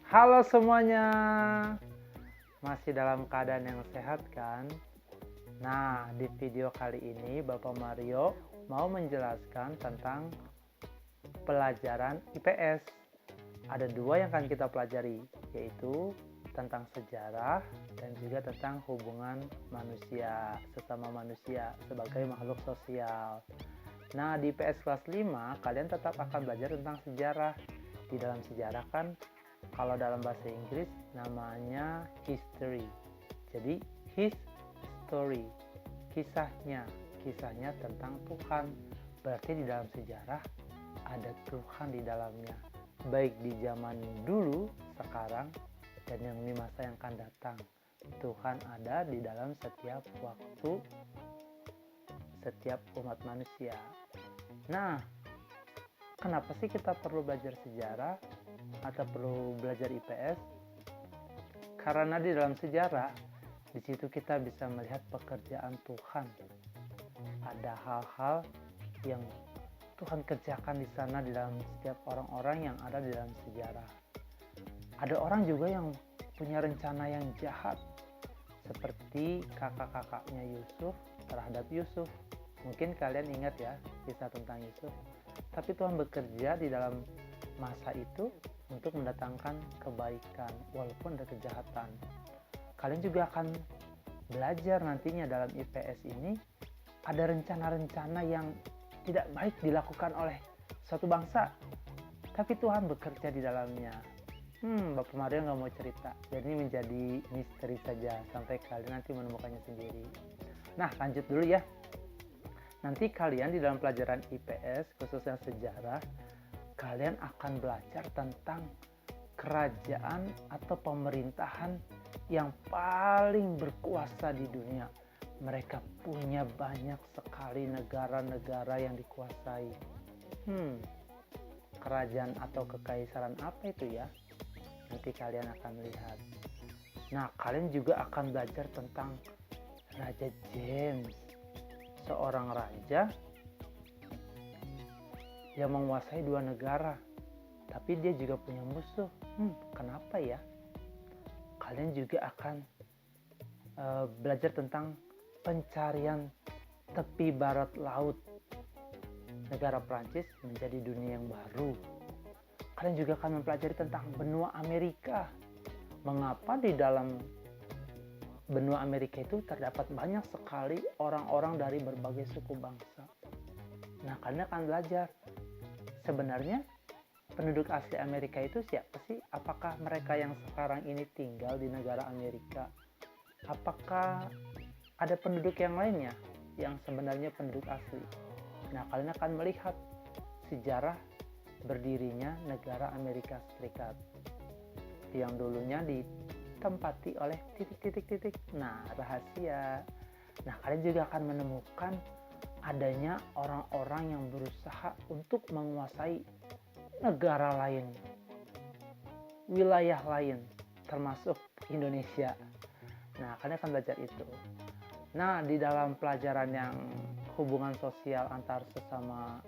Halo semuanya, masih dalam keadaan yang sehat kan? Nah, di video kali ini Bapak Mario mau menjelaskan tentang pelajaran IPS. Ada dua yang akan kita pelajari, yaitu tentang sejarah dan juga tentang hubungan manusia, sesama manusia sebagai makhluk sosial. Nah, di IPS kelas 5, kalian tetap akan belajar tentang sejarah. Di dalam sejarah kan, kalau dalam bahasa Inggris namanya history. Jadi his story, kisahnya tentang Tuhan. Berarti di dalam sejarah ada Tuhan di dalamnya, baik di zaman dulu, sekarang, dan yang di masa yang akan datang. Tuhan ada di dalam setiap waktu, setiap umat manusia. Nah, kenapa sih kita perlu belajar sejarah atau perlu belajar IPS? Karena di dalam sejarah, di situ kita bisa melihat pekerjaan Tuhan. Ada hal-hal yang Tuhan kerjakan di sana di dalam setiap orang-orang yang ada di dalam sejarah. Ada orang juga yang punya rencana yang jahat, seperti kakak-kakaknya Yusuf terhadap Yusuf. Mungkin kalian ingat ya kisah tentang Yusuf. Tapi Tuhan bekerja di dalam masa itu untuk mendatangkan kebaikan walaupun ada kejahatan. Kalian juga akan belajar nantinya dalam IPS ini ada rencana-rencana yang tidak baik dilakukan oleh suatu bangsa, tapi Tuhan bekerja di dalamnya. Bapak Mario nggak mau cerita, jadi ini menjadi misteri saja sampai kalian nanti menemukannya sendiri. Nah, lanjut dulu ya. Nanti kalian di dalam pelajaran IPS, khususnya sejarah, kalian akan belajar tentang kerajaan atau pemerintahan yang paling berkuasa di dunia. Mereka punya banyak sekali negara-negara yang dikuasai. Kerajaan atau kekaisaran apa itu ya? Nanti kalian akan lihat. Nah, kalian juga akan belajar tentang Raja James, seorang raja yang menguasai dua negara, tapi dia juga punya musuh. Kenapa ya? Kalian juga akan belajar tentang pencarian tepi barat laut negara Prancis menjadi dunia yang baru. Kalian juga akan mempelajari tentang benua Amerika. Mengapa di dalam benua Amerika itu terdapat banyak sekali orang-orang dari berbagai suku bangsa. Nah, kalian akan belajar sebenarnya penduduk asli Amerika itu siapa sih? Apakah mereka yang sekarang ini tinggal di negara Amerika? Apakah ada penduduk yang lainnya yang sebenarnya penduduk asli? Nah, kalian akan melihat sejarah berdirinya negara Amerika Serikat yang dulunya ditempati oleh titik-titik. Nah, rahasia. Nah, kalian juga akan menemukan adanya orang-orang yang berusaha untuk menguasai negara lain, wilayah lain, termasuk Indonesia. Nah, kalian akan belajar itu. Nah, di dalam pelajaran yang hubungan sosial antar sesama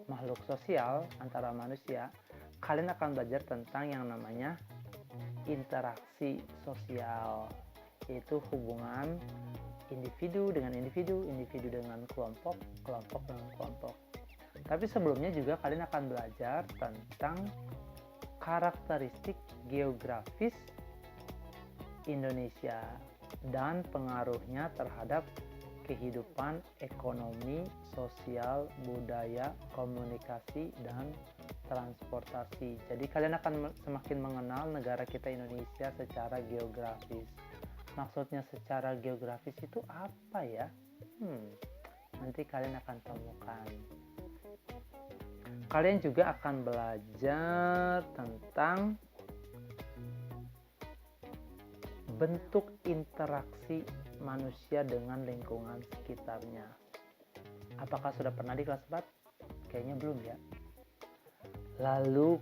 makhluk sosial, antara manusia, kalian akan belajar tentang yang namanya interaksi sosial, yaitu hubungan individu dengan individu, individu dengan kelompok, kelompok dengan kelompok. Tapi sebelumnya juga kalian akan belajar tentang karakteristik geografis Indonesia dan pengaruhnya terhadap kehidupan ekonomi, sosial, budaya, komunikasi, dan transportasi. Jadi kalian akan semakin mengenal negara kita Indonesia secara geografis. Maksudnya secara geografis itu apa ya? Nanti kalian akan temukan. Kalian juga akan belajar tentang bentuk interaksi manusia dengan lingkungan sekitarnya. Apakah sudah pernah di kelas 4? Kayaknya belum ya. Lalu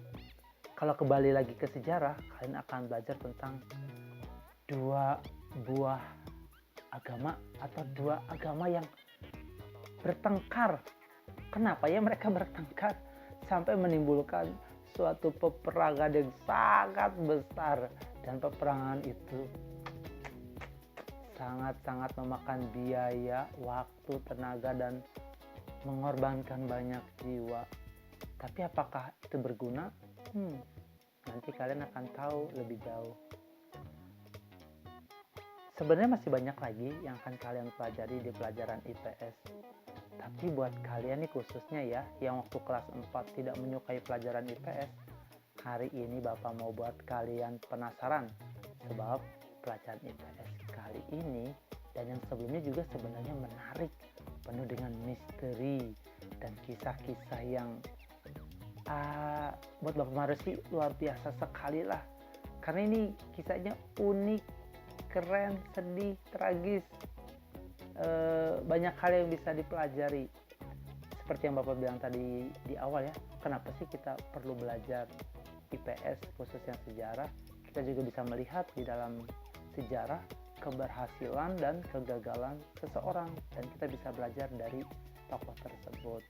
kalau kembali lagi ke sejarah, kalian akan belajar tentang dua buah agama atau dua agama yang bertengkar. Kenapa ya mereka bertengkar sampai menimbulkan suatu peperangan yang sangat besar, dan peperangan itu sangat-sangat memakan biaya, waktu, tenaga, dan mengorbankan banyak jiwa. Tapi apakah itu berguna? Nanti kalian akan tahu lebih jauh. Sebenarnya masih banyak lagi yang akan kalian pelajari di pelajaran IPS. Tapi buat kalian nih khususnya ya, yang waktu kelas 4 tidak menyukai pelajaran IPS, hari ini Bapak mau buat kalian penasaran. Sebab pelajaran IPS kali ini dan yang sebelumnya juga sebenarnya menarik, penuh dengan misteri dan kisah-kisah yang buat Bapak Marusi luar biasa sekali lah. Karena ini kisahnya unik, keren, sedih, tragis, banyak hal yang bisa dipelajari. Seperti yang Bapak bilang tadi di awal ya, kenapa sih kita perlu belajar IPS khususnya sejarah? Kita juga bisa melihat di dalam sejarah keberhasilan dan kegagalan seseorang, dan kita bisa belajar dari tokoh tersebut.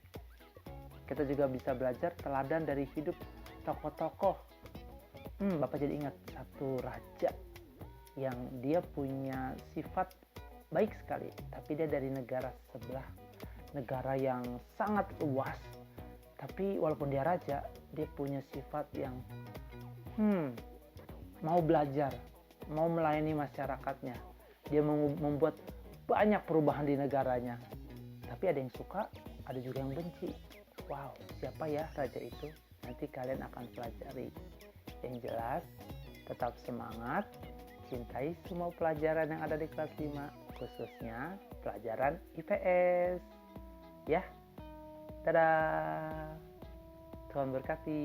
Kita juga bisa belajar teladan dari hidup tokoh-tokoh. Bapak jadi ingat satu raja yang dia punya sifat baik sekali, tapi dia dari negara sebelah, negara yang sangat luas. Tapi walaupun dia raja, dia punya sifat yang mau belajar, mau melayani masyarakatnya. Dia membuat banyak perubahan di negaranya. Tapi ada yang suka, ada juga yang benci. Wow, siapa ya raja itu? Nanti kalian akan pelajari. Yang jelas, tetap semangat, cintai semua pelajaran yang ada di kelas 5, khususnya pelajaran IPS. Ya, dadah. Tuhan berkati.